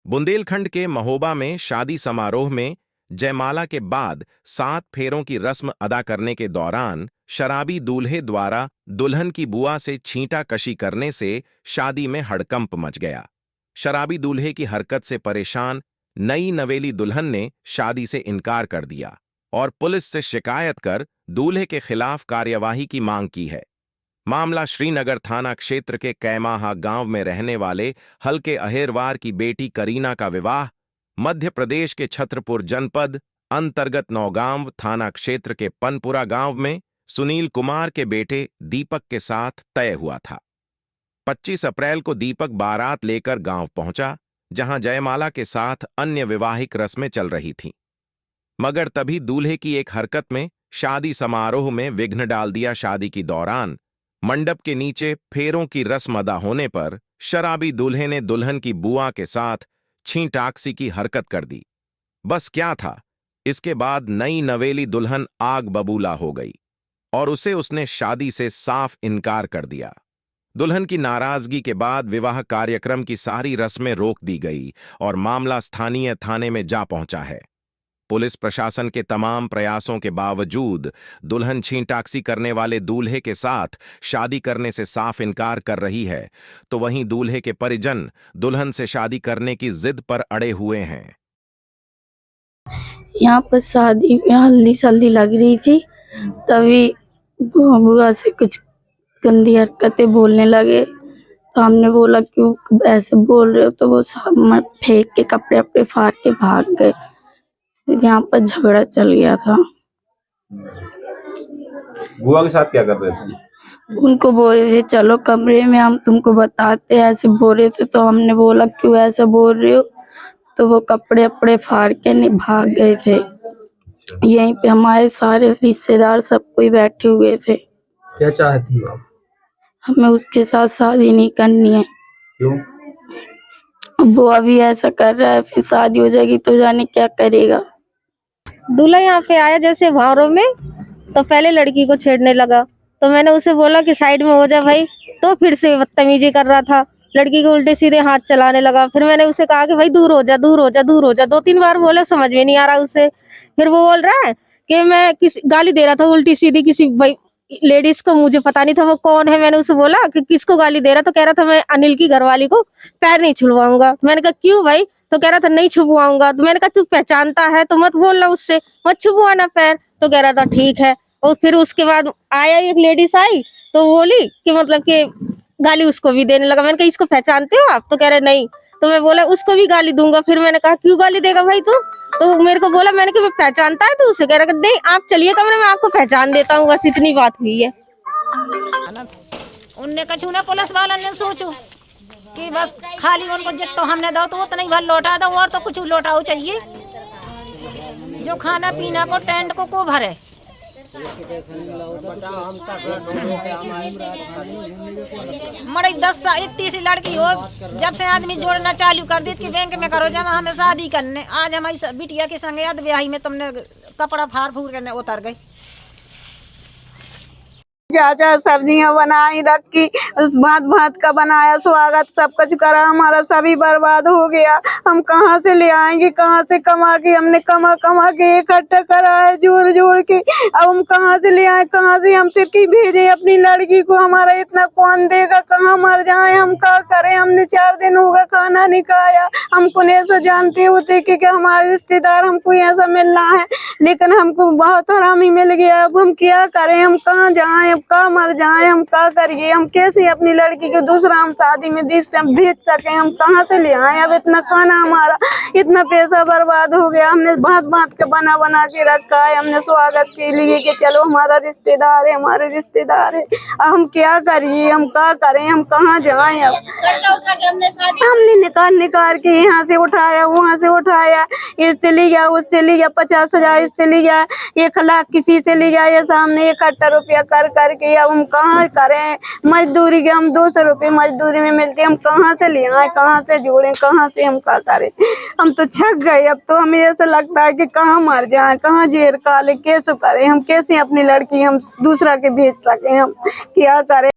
बुंदेलखंड के महोबा में शादी समारोह में जयमाला के बाद 7 फेरों की रस्म अदा करने के दौरान शराबी दूल्हे द्वारा दुल्हन की बुआ से छींटाकशी करने से शादी में हड़कंप मच गया। शराबी दूल्हे की हरकत से परेशान नई नवेली दुल्हन ने शादी से इनकार कर दिया और पुलिस से शिकायत कर दूल्हे के खिलाफ कार्यवाही की मांग की है। मामला श्रीनगर थाना क्षेत्र के कैमाहा गांव में रहने वाले हल्के अहेरवार की बेटी करीना का विवाह मध्य प्रदेश के छतरपुर जनपद अंतर्गत नौगांव थाना क्षेत्र के पनपुरा गांव में सुनील कुमार के बेटे दीपक के साथ तय हुआ था। 25 अप्रैल को दीपक बारात लेकर गांव पहुंचा, जहां जयमाला के साथ अन्य विवाहिक रस्में चल रही थीं। मगर तभी दूल्हे की एक हरकत में शादी समारोह में विघ्न डाल दिया। शादी के दौरान मंडप के नीचे फेरों की रस्म अदा होने पर शराबी दूल्हे ने दुल्हन की बुआ के साथ छींटाकसी की हरकत कर दी। बस क्या था, इसके बाद नई नवेली दुल्हन आग बबूला हो गई और उसने शादी से साफ इनकार कर दिया। दुल्हन की नाराजगी के बाद विवाह कार्यक्रम की सारी रस्में रोक दी गई और मामला स्थानीय थाने में जा पहुंचा है। पुलिस प्रशासन के तमाम प्रयासों के बावजूद दुल्हन छींटाकसी करने वाले दूल्हे के साथ शादी करने से साफ इनकार कर रही है, तो वहीं दूल्हे के परिजन दुल्हन से शादी करने की जिद पर अड़े हुए हैं। यहाँ पर शादी में हल्दी सल्दी लग रही थी, तभी बुआ से कुछ गंदी हरकतें बोलने लगे। तो हमने बोला क्यों ऐसे बोल रहे हो, तो वो सब फेंक के कपड़े अपने फाड़ के भाग गए। यहाँ पर झगड़ा चल गया था। बुआ के साथ क्या कर रहे थे? उनको बोल रहे थे चलो कमरे में, हम तुमको बताते हैं, ऐसे बोल रहे थे। तो हमने बोला क्यों ऐसा बोल रहे हो, तो वो कपड़े अपने फाड़ के भाग गए थे। यहीं पे हमारे सारे रिश्तेदार सब कोई बैठे हुए थे। क्या चाहती हो आप? हमें उसके साथ शादी नहीं करनी है। क्यों? वो अभी ऐसा कर रहा है, फिर शादी हो जाएगी तो जाने क्या करेगा। दूल्हा यहाँ पे आया जैसे भावरों में, तो पहले लड़की को छेड़ने लगा। तो मैंने उसे बोला कि साइड में हो जा भाई, तो फिर से बदतमीजी कर रहा था। लड़की को उल्टे सीधे हाथ चलाने लगा। फिर मैंने उसे कहा कि भाई दूर हो जा, दूर हो जा, दूर हो जा। 2-3 बार बोले, समझ में नहीं आ रहा उसे। फिर वो बोल रहा है कि मैं किसी गाली दे रहा था उल्टी सीधी किसी भाई लेडीज को, मुझे पता नहीं था वो कौन है। मैंने उसे बोला कि किसको गाली दे रहा, तो कह रहा था मैं अनिल की घरवाली को पैर नहीं छुड़वाऊंगा। मैंने कहा क्यों भाई, तो कह रहा था नहीं छुपवाऊंगा। तो मैंने कहा तू पहचानता है तो मत बोलना उससे, मत छुपवाना पैर। तो कह रहा था ठीक है। और फिर उसके बाद आया एक लेडीज आई, तो बोली कि मतलब कि गाली उसको भी देने लगा। मैंने कहा इसको पहचानते हो आप, तो कह रहे नहीं। तो मैं बोला उसको भी गाली दूंगा। फिर मैंने कहा क्यों गाली देगा भाई तू, तो मेरे को बोला, मैंने कहा पहचानता है तो उसे कह रहा नहीं आप चलिए कमरे में, आपको पहचान देता हूँ। बस इतनी बात हुई है। उनने कछु ना पुलिस वाला ने सोचो कि बस खाली उनको जितना हमने दो तो उतना ही भर लौटा दो, और तो कुछ लौटाओ चाहिए। जो खाना पीना को टेंट को भरे। मरे 10 साल इतनी सी लड़की हो, जब से आदमी जोड़ना चालू कर दी कि बैंक में करो जमा, हमें शादी करने। आज हमारी बिटिया के संग याद ब्याही में तुमने कपड़ा फाड़ फूड़ करने उतर गए। चाचा सब्जियां बनाई रखी, उस भात भात का बनाया स्वागत, सब कुछ करा, हमारा सभी बर्बाद हो गया। हम कहाँ से ले आएंगे, कहाँ से कमा के, हमने कमा कमा के इकट्ठा करा है जोड़ जोड़ के। अब हम कहाँ से ले आए, कहाँ से हम फिर की भेजे अपनी लड़की को, हमारा इतना कौन देगा, कहाँ मर जाए, हम क्या करें। हमने 4 दिन होगा खाना नहीं खाया। हमको ऐसा जानते होते कि हमारे रिश्तेदार हमको ऐसा मिलना है, लेकिन हमको बहुत हरामी मिल गया। अब हम क्या करें, हम कहाँ जाए, का मर जाए, हम क्या करिए। हम कैसे अपनी लड़की को दूसरा हम शादी में देश से हम भेज सके, हम कहाँ से ले आए। अब इतना खाना हमारा, इतना पैसा बर्बाद हो गया। हमने भात भात का बना बना के रखा है, हमने स्वागत के लिए कि चलो हमारा रिश्तेदार है, हमारे रिश्तेदार है। अब हम क्या करिए, हम क्या करें, हम कहाँ जाए। अब हमने निकाल के यहाँ से उठाया, वहाँ से उठाया, इससे ले गया, उससे ले गया, 50,000 इससे ले गया, 1 लाख किसी से ले गया। ये सामने 71 रुपया कर करके अब हम कहाँ करें। मजदूरी के हम 200 रुपये मजदूरी में मिलते, हम कहाँ से ले आए, कहाँ से जोड़े, कहाँ से हम क्या करें। हम तो छक गए। अब तो हमें ऐसा लगता है कि कहाँ मर जाए, कहाँ जेर काले, कैसे करें, हम कैसे अपनी लड़की हम दूसरा के भेज सके, हम क्या करें।